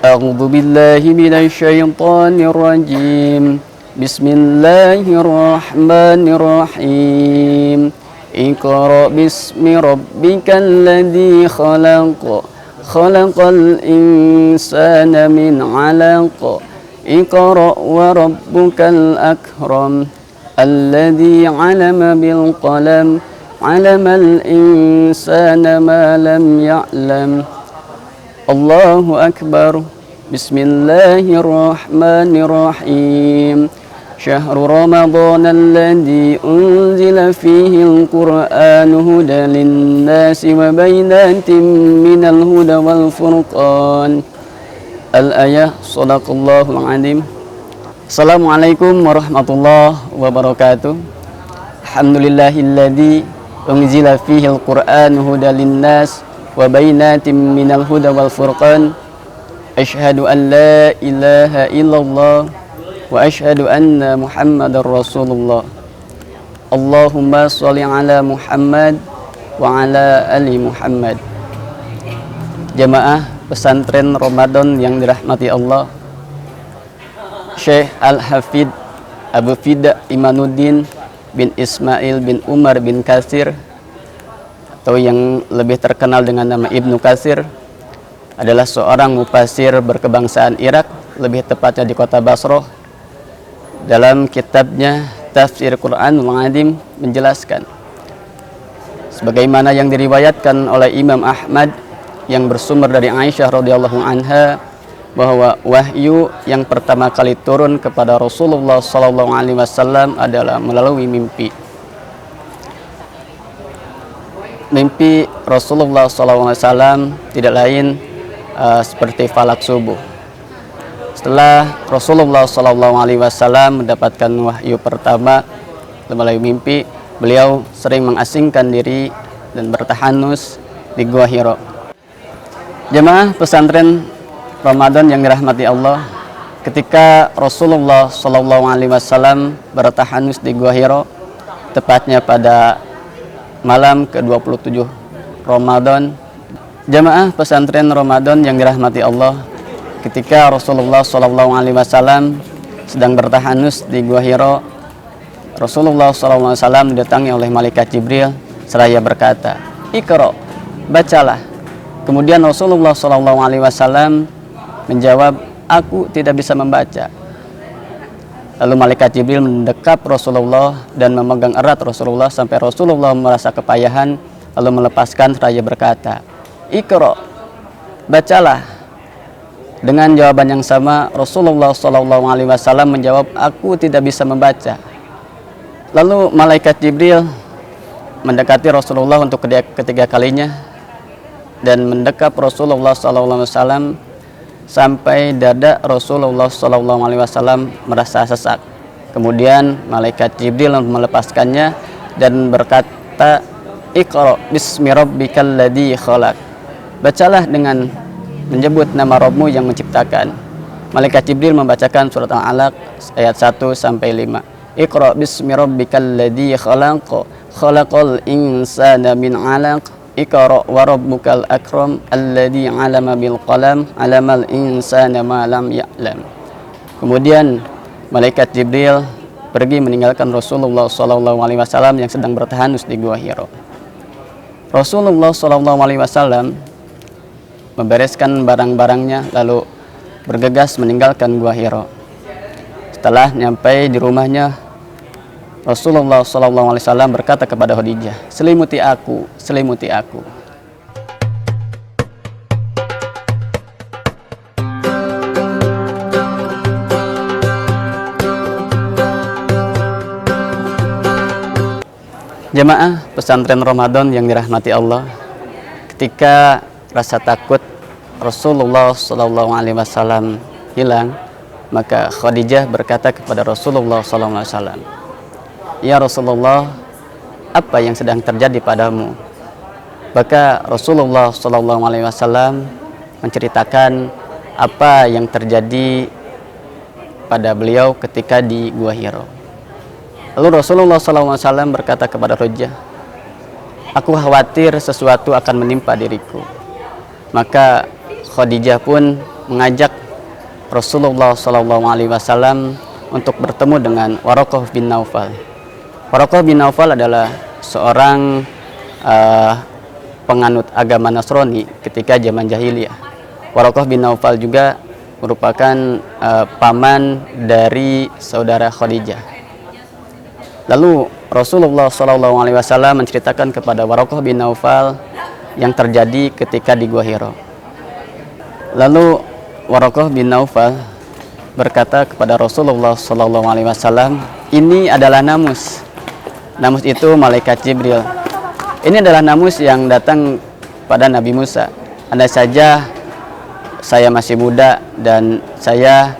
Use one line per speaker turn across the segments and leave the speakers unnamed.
أعوذ بالله من الشيطان الرجيم بسم الله الرحمن الرحيم اقرأ باسم ربك الذي خلق خلق الإنسان من علق اقرأ وربك الأكرم الذي علم بالقلم علم الإنسان ما لم يعلم الله أكبر بسم الله الرحمن الرحيم شهر رمضان الذي أنزل فيه القرآن هدى للناس وبينات من الهدى والفرقان الآية صدق الله العظيم. Assalamualaikum warahmatullahi wabarakatuh. Alhamdulillahilladzi unzila fihi al-Qur'an hudan linnas wa bainatin minal huda wal furqan. Asyhadu an la ilaha illallah wa asyhadu anna Muhammadar Rasulullah. Allahumma sholli ala Muhammad wa ala ali Muhammad. Jamaah pesantren Ramadan yang dirahmati Allah, Syekh Al-Hafidh Abu Fida Imanuddin bin Ismail bin Umar bin Katsir, atau yang lebih terkenal dengan nama Ibnu Katsir, adalah seorang mufasir berkebangsaan Irak, lebih tepatnya di kota Basrah. Dalam kitabnya Tafsir Quranul Azim menjelaskan, sebagaimana yang diriwayatkan oleh Imam Ahmad yang bersumber dari Aisyah radhiyallahu anha, bahwa wahyu yang pertama kali turun kepada Rasulullah SAW adalah melalui mimpi. Mimpi Rasulullah SAW tidak lain seperti falak subuh. Setelah Rasulullah SAW mendapatkan wahyu pertama melalui mimpi, beliau sering mengasingkan diri dan bertahanus di Gua Hira. Jemaah pesantren Ramadan yang dirahmati Allah, ketika Rasulullah SAW bertahanus di Gua Hira, tepatnya pada malam ke-27 Ramadan. Jamaah pesantren Ramadan yang dirahmati Allah, ketika Rasulullah SAW sedang bertahanus di Gua Hira, Rasulullah SAW didatangi oleh malaikat Jibril seraya berkata, "Iqra, bacalah." Kemudian Rasulullah SAW menjawab, "Aku tidak bisa membaca." Lalu malaikat Jibril mendekap Rasulullah dan memegang erat Rasulullah sampai Rasulullah merasa kepayahan, lalu melepaskan seraya berkata, "Iqra, bacalah." Dengan jawaban yang sama, Rasulullah SAW menjawab, "Aku tidak bisa membaca." Lalu malaikat Jibril mendekati Rasulullah untuk ketiga kalinya dan mendekap Rasulullah SAW sampai dada Rasulullah SAW merasa sesak. Kemudian malaikat Jibril melepaskannya dan berkata, "Iqra bismi rabbikal ladzi khalaq." Bacalah dengan menyebut nama Rabbmu yang menciptakan. Malaikat Jibril membacakan surat Al-Alaq ayat 1 sampai 5. Iqra bismi rabbikal ladzi khalaq khalaqal insana min 'alaq Iqra wa rabbukal akram alladzi 'alama bil qalam 'alamal insana ma lam ya'lam. Kemudian malaikat Jibril pergi meninggalkan Rasulullah SAW yang sedang bertahanus di Gua Hira. Rasulullah SAW membereskan barang-barangnya lalu bergegas meninggalkan Gua Hira. Setelah nyampai di rumahnya, Rasulullah SAW berkata kepada Khadijah, "Selimuti aku, selimuti aku." Jemaah pesantren Ramadan yang dirahmati Allah, ketika rasa takut Rasulullah SAW hilang, maka Khadijah berkata kepada Rasulullah SAW, "Ya Rasulullah, apa yang sedang terjadi padamu?" Maka Rasulullah SAW menceritakan apa yang terjadi pada beliau ketika di Gua Hira. Lalu Rasulullah SAW berkata kepada Khadijah, "Aku khawatir sesuatu akan menimpa diriku." Maka Khadijah pun mengajak Rasulullah SAW untuk bertemu dengan Waraqah bin Naufal. Waraqah bin Naufal adalah seorang penganut agama Nasrani ketika zaman jahiliyah. Waraqah bin Naufal juga merupakan paman dari saudara Khadijah. Lalu Rasulullah SAW menceritakan kepada Waraqah bin Naufal yang terjadi ketika di Gua Hira. Lalu Waraqah bin Naufal berkata kepada Rasulullah SAW, ini adalah namus. Namus itu malaikat Jibril. Ini adalah namus yang datang pada Nabi Musa. Andai saja saya masih muda dan saya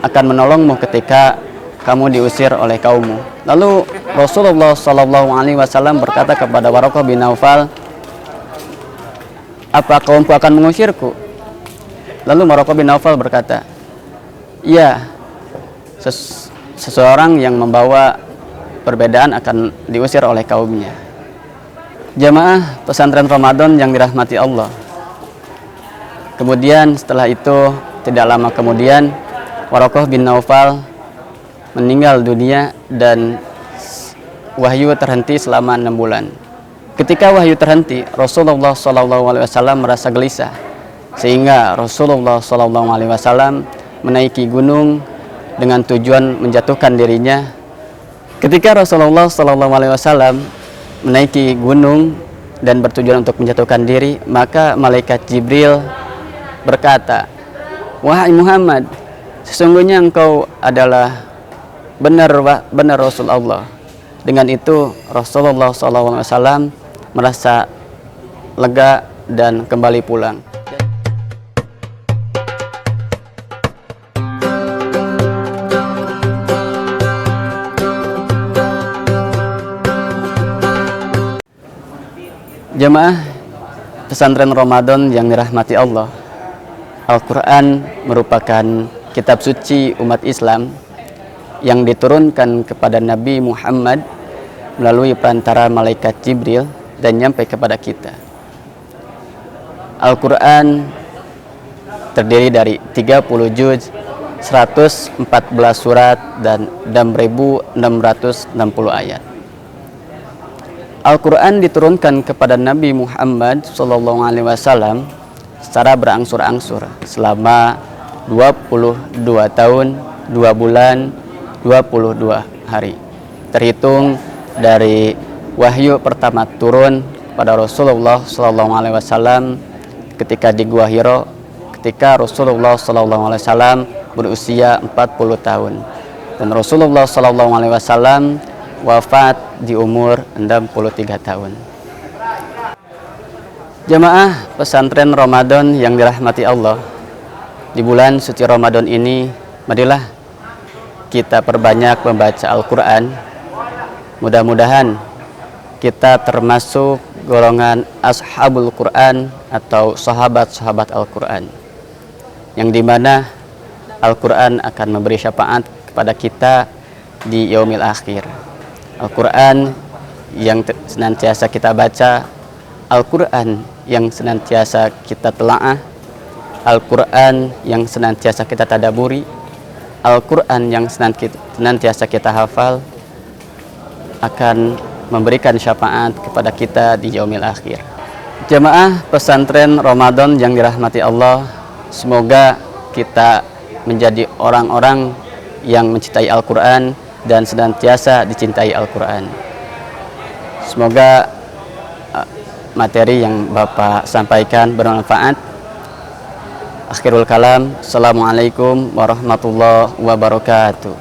akan menolongmu ketika kamu diusir oleh kaummu. Lalu Rasulullah SAW berkata kepada Waraqah bin Naufal, apa kaumku akan mengusirku? Lalu Waraqah bin Naufal berkata, iya, seseorang yang membawa perbedaan akan diusir oleh kaumnya. Jamaah pesantren Ramadan yang dirahmati Allah. Kemudian setelah itu, tidak lama kemudian, Waraqah bin Naufal meninggal dunia dan wahyu terhenti selama 6 bulan. Ketika wahyu terhenti, Rasulullah SAW merasa gelisah, sehingga Rasulullah SAW menaiki gunung dengan tujuan menjatuhkan dirinya. Ketika Rasulullah SAW menaiki gunung dan bertujuan untuk menjatuhkan diri, maka malaikat Jibril berkata, wahai Muhammad, sesungguhnya engkau adalah benar Rasul Allah. Dengan itu Rasulullah SAW merasa lega dan kembali pulang. Jemaah pesantren Ramadan yang dirahmati Allah, Al-Quran merupakan kitab suci umat Islam yang diturunkan kepada Nabi Muhammad melalui perantara malaikat Jibril dan nyampe kepada kita. Al-Quran terdiri dari 30 juz, 114 surat, dan 6.660 ayat. Al-Quran diturunkan kepada Nabi Muhammad SAW secara berangsur-angsur selama 22 tahun, 2 bulan, 22 hari. Terhitung dari wahyu pertama turun pada Rasulullah SAW ketika di Gua Hira, ketika Rasulullah SAW berusia 40 tahun. Dan Rasulullah SAW wafat di umur 63 tahun. Jamaah pesantren Ramadan yang dirahmati Allah, di bulan suci Ramadan ini, marilah kita perbanyak membaca Al-Quran. Mudah-mudahan kita termasuk golongan ashabul Quran atau sahabat-sahabat Al-Quran, yang dimana Al-Quran akan memberi syafaat kepada kita di yaumil akhir. Al-Quran yang senantiasa kita baca, Al-Quran yang senantiasa kita telaah, Al-Quran yang senantiasa kita tadaburi, Al-Quran yang senantiasa kita hafal akan memberikan syafaat kepada kita di yaumil akhir. Jemaah pesantren Ramadan yang dirahmati Allah, semoga kita menjadi orang-orang yang mencintai Al-Quran dan senantiasa dicintai Al-Quran. Semoga materi yang Bapak sampaikan bermanfaat. Akhirul kalam, Assalamualaikum warahmatullahi wabarakatuh.